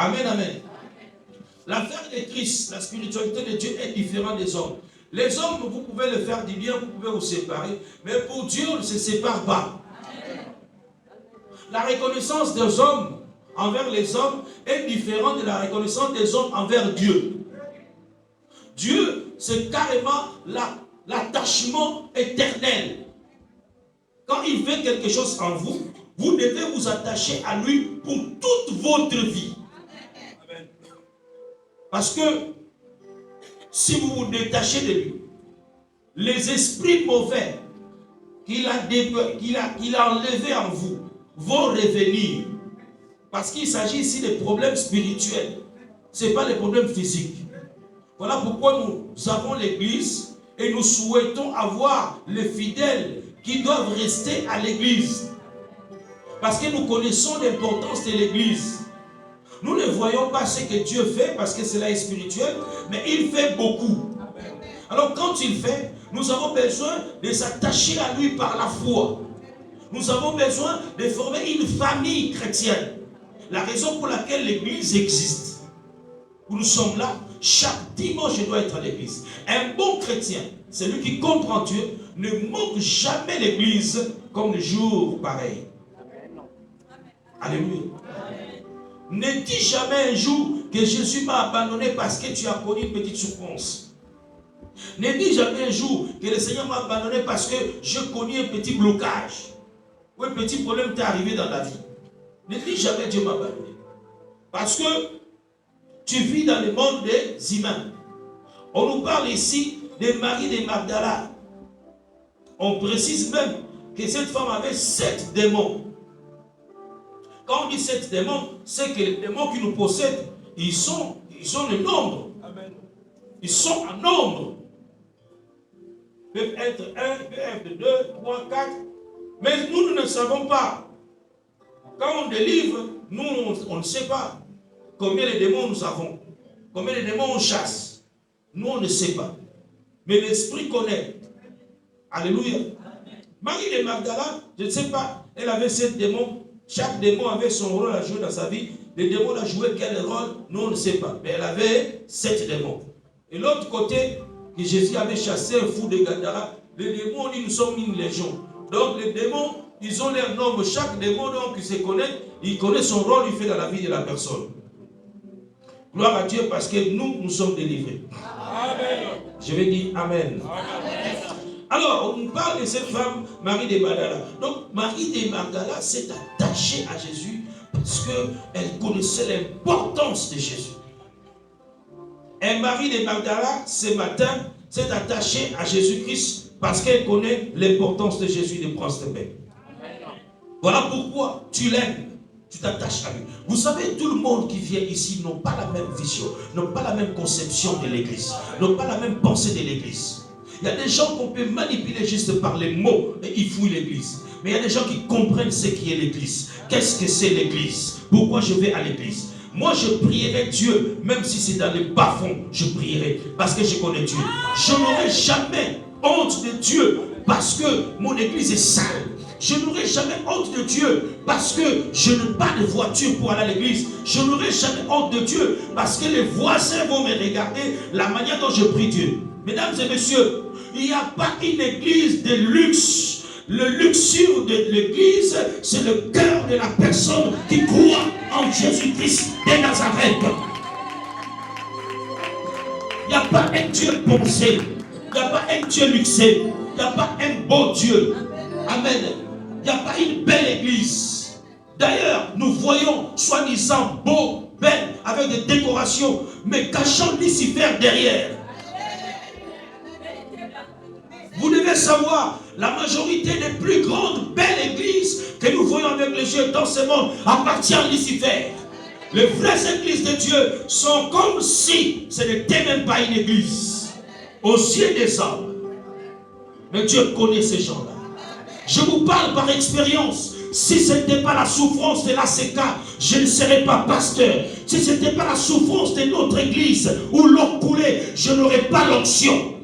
Amen, amen. L'affaire de Christ, la spiritualité de Dieu est différente des hommes. Les hommes, vous pouvez le faire du bien, vous pouvez vous séparer, mais pour Dieu, on ne se sépare pas. La reconnaissance des hommes envers les hommes est différente de la reconnaissance des hommes envers Dieu. Dieu, c'est carrément l'attachement éternel. Quand il fait quelque chose en vous, vous devez vous attacher à lui pour toute votre vie. Parce que si vous vous détachez de lui, les esprits mauvais qu'il a enlevés en vous vont revenir. Parce qu'il s'agit ici des problèmes spirituels. Ce n'est pas des problèmes physiques. Voilà pourquoi nous avons l'église et nous souhaitons avoir les fidèles qui doivent rester à l'église. Parce que nous connaissons l'importance de l'église. Nous ne voyons pas ce que Dieu fait parce que cela est spirituel, mais il fait beaucoup. Alors quand il fait, nous avons besoin de s'attacher à lui par la foi. Nous avons besoin de former une famille chrétienne. La raison pour laquelle l'église existe. Nous sommes là, chaque dimanche je dois être à l'église. Un bon chrétien, celui qui comprend Dieu, ne manque jamais l'église comme le jour pareil. Alléluia. Ne dis jamais un jour que Jésus m'a abandonné parce que tu as connu une petite souffrance. Ne dis jamais un jour que le Seigneur m'a abandonné parce que je connais un petit blocage. Ou un petit problème t'est arrivé dans la vie. Ne dis jamais Dieu m'a abandonné. Parce que tu vis dans le monde des humains. On nous parle ici de Marie de Magdala. On précise même que cette femme avait 7 démons. Quand on dit 7 démons, c'est que les démons qui nous possèdent, ils ont le nombre. Amen. Ils sont en nombre. Ils peuvent être 1, ils peuvent être 2, 3, 4. Mais nous ne savons pas. Quand on délivre, nous, on ne sait pas combien de démons nous avons. Combien de démons on chasse. Nous, on ne sait pas. Mais l'Esprit connaît. Alléluia. Marie de Magdala, je ne sais pas, elle avait 7 démons. Chaque démon avait son rôle à jouer dans sa vie. Les démons ont joué quel rôle? Nous, on ne sait pas. Mais elle avait 7 démons. Et l'autre côté, que Jésus avait chassé un fou de Gadara, les démons, nous sommes une légion. Donc les démons, ils ont leur nombre. Chaque démon, donc, il se connaît, il connaît son rôle, il fait dans la vie de la personne. Gloire à Dieu parce que nous sommes délivrés. Amen. Je vais dire Amen. Amen. Alors, on parle de cette femme, Marie de Magdala. Donc, Marie de Magdala s'est attachée à Jésus parce qu'elle connaissait l'importance de Jésus. Et Marie de Magdala, ce matin, s'est attachée à Jésus-Christ parce qu'elle connaît l'importance de Jésus, le prince de paix. Voilà pourquoi tu l'aimes. Tu t'attaches à lui. Vous savez, tout le monde qui vient ici n'ont pas la même vision, n'ont pas la même conception de l'église, n'ont pas la même pensée de l'église. Il y a des gens qu'on peut manipuler juste par les mots et ils fouillent l'église. Mais il y a des gens qui comprennent ce qui est l'église. Qu'est-ce que c'est l'église? Pourquoi je vais à l'église? Moi, je prierai Dieu, même si c'est dans les bas-fonds, je prierai parce que je connais Dieu. Je n'aurai jamais honte de Dieu parce que mon église est sale. Je n'aurai jamais honte de Dieu parce que je n'ai pas de voiture pour aller à l'église. Je n'aurai jamais honte de Dieu parce que les voisins vont me regarder la manière dont je prie Dieu. Mesdames et messieurs, il n'y a pas une église de luxe. Le luxure de l'église, c'est le cœur de la personne qui croit en Jésus-Christ de Nazareth. Il n'y a pas un Dieu poncé. Il n'y a pas un Dieu luxé. Il n'y a pas un beau Dieu. Amen. Il n'y a pas une belle église. D'ailleurs, nous voyons soi-disant beau, belle, avec des décorations, mais cachant Lucifer derrière. Vous devez savoir, la majorité des plus grandes belles églises que nous voyons avec les yeux dans ce monde appartiennent à Lucifer. Les vraies églises de Dieu sont comme si ce n'était même pas une église aux yeux des hommes. Mais Dieu connaît ces gens-là. Je vous parle par expérience. Si ce n'était pas la souffrance de l'ACK, je ne serais pas pasteur. Si ce n'était pas la souffrance de notre église où l'eau coulait, je n'aurais pas l'onction.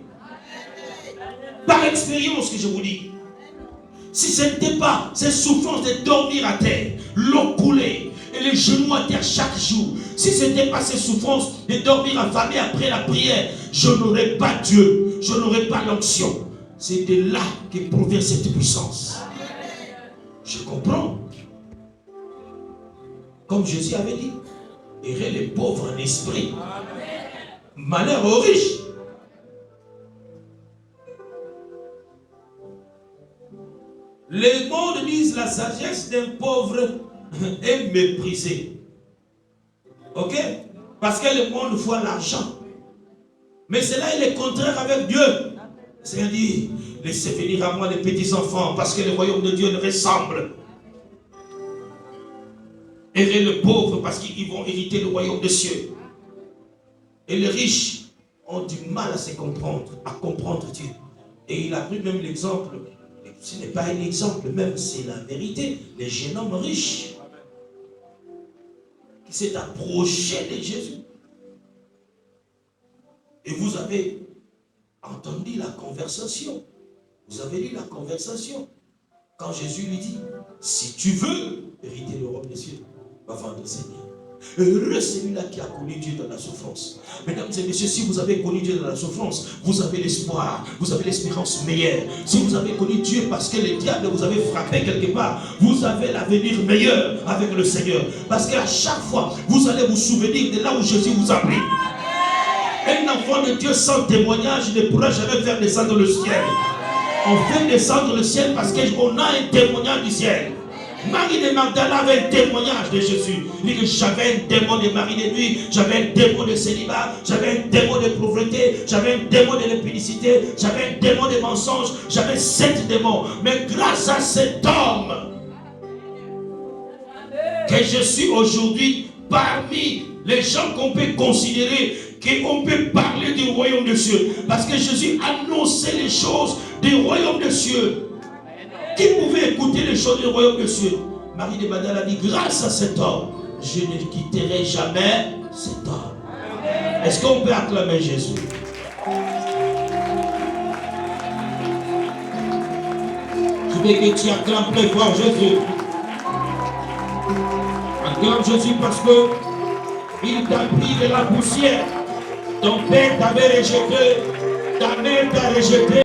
Par expérience que je vous dis. Si ce n'était pas cette souffrance de dormir à terre, l'eau coulait, et les genoux à terre chaque jour. Si ce n'était pas ces souffrances de dormir affamé après la prière, je n'aurais pas Dieu, je n'aurais pas l'onction. C'est de là que provient cette puissance. Je comprends. Comme Jésus avait dit, errez les pauvres en esprit. Malheur aux riches. Les mondes disent la sagesse d'un pauvre est méprisée. Ok? Parce que le monde voit l'argent. Mais cela il est contraire avec Dieu. C'est-à-dire, dit, laissez venir à moi les petits enfants, parce que le royaume de Dieu leur ressemble. Aidez les pauvres, parce qu'ils vont hériter le royaume des cieux. Et les riches ont du mal à se comprendre, à comprendre Dieu. Et il a pris même l'exemple. Ce n'est pas un exemple, même c'est la vérité. Le jeune homme riche qui s'est approché de Jésus. Et vous avez entendu la conversation. Vous avez lu la conversation. Quand Jésus lui dit, si tu veux hériter le royaume des cieux, va vendre ses biens. Heureux celui-là qui a connu Dieu dans la souffrance. Mesdames et messieurs, si vous avez connu Dieu dans la souffrance, vous avez l'espoir, vous avez l'espérance meilleure. Si vous avez connu Dieu parce que le diable vous avait frappé quelque part, vous avez l'avenir meilleur avec le Seigneur. Parce qu'à chaque fois, vous allez vous souvenir de là où Jésus vous a pris. Un enfant de Dieu sans témoignage ne pourra jamais faire descendre le ciel. On fait descendre le ciel parce qu'on a un témoignage du ciel. Marie de Magdala avait un témoignage de Jésus. Il dit que j'avais un démon de mari de nuit, j'avais un démon de célibat, j'avais un démon de pauvreté, j'avais un démon de l'impudicité, j'avais un démon de mensonge, j'avais 7 démons. Mais grâce à cet homme, que je suis aujourd'hui parmi les gens qu'on peut considérer qu'on peut parler du royaume des cieux. Parce que Jésus annonçait les choses du royaume des cieux. Qui pouvait écouter les choses du royaume des cieux? Marie de Magdala a dit, grâce à cet homme, je ne quitterai jamais cet homme. Est-ce qu'on peut acclamer Jésus? Je veux que tu acclames très fort Jésus. Acclame Jésus parce que il t'a pris de la poussière. Ton père t'avait rejeté, ta mère t'a rejeté.